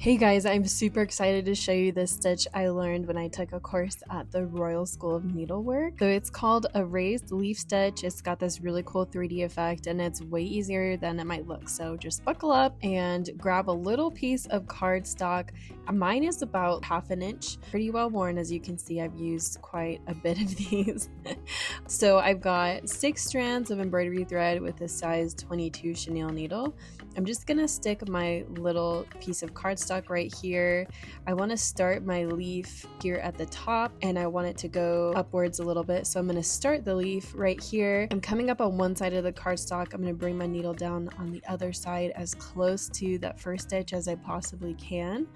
Hey guys, I'm super excited to show you this stitch I learned when I took a course at the Royal School of Needlework. So it's called a raised leaf stitch. It's got this really cool 3D effect and it's way easier than it might look. So just buckle up and grab a little piece of cardstock. Mine is about 1/2 inch, pretty well worn. As you can see, I've used quite a bit of these. So I've got 6 strands of embroidery thread with a size 22 chenille needle. I'm just gonna stick my little piece of cardstock right here. I want to start my leaf here at the top and I want it to go upwards a little bit. So I'm going to start the leaf right here. I'm coming up on one side of the cardstock. I'm going to bring my needle down on the other side as close to that first stitch as I possibly can.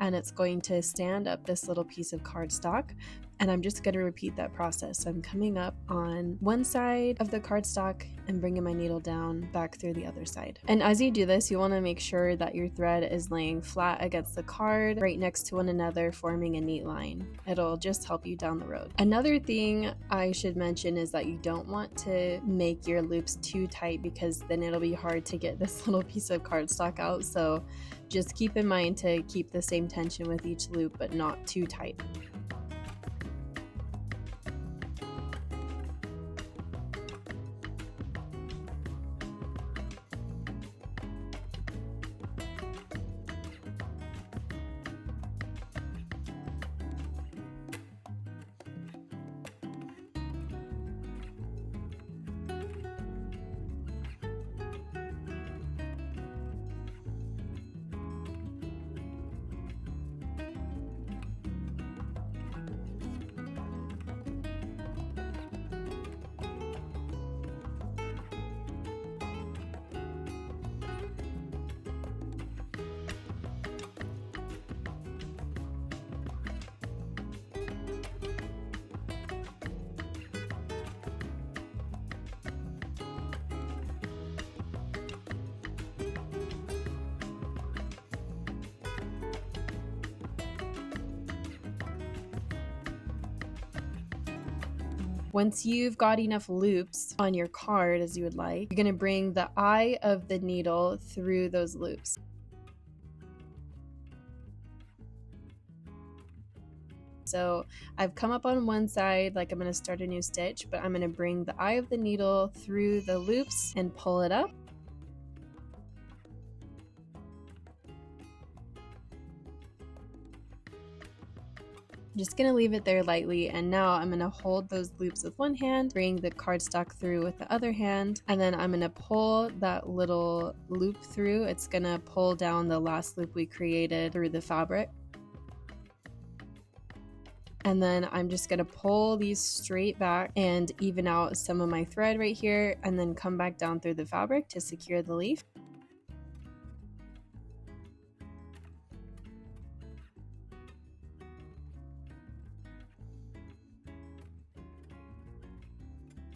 And it's going to stand up this little piece of cardstock. And I'm just going to repeat that process. So I'm coming up on one side of the cardstock and bringing my needle down back through the other side. And as you do this, you want to make sure that your thread is laying flat against the card right next to one another, forming a neat line. It'll just help you down the road. Another thing I should mention is that you don't want to make your loops too tight because then it'll be hard to get this little piece of cardstock out. So just keep in mind to keep the same tension with each loop, but not too tight. Once you've got enough loops on your card as you would like, you're going to bring the eye of the needle through those loops. So I've come up on one side like I'm going to start a new stitch, but I'm going to bring the eye of the needle through the loops and pull it up. I'm just going to leave it there lightly, and now I'm going to hold those loops with one hand, bring the cardstock through with the other hand, and then I'm going to pull that little loop through. It's going to pull down the last loop we created through the fabric. And then I'm just going to pull these straight back and even out some of my thread right here, and then come back down through the fabric to secure the leaf.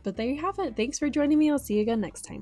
But there you have it. Thanks for joining me. I'll see you again next time.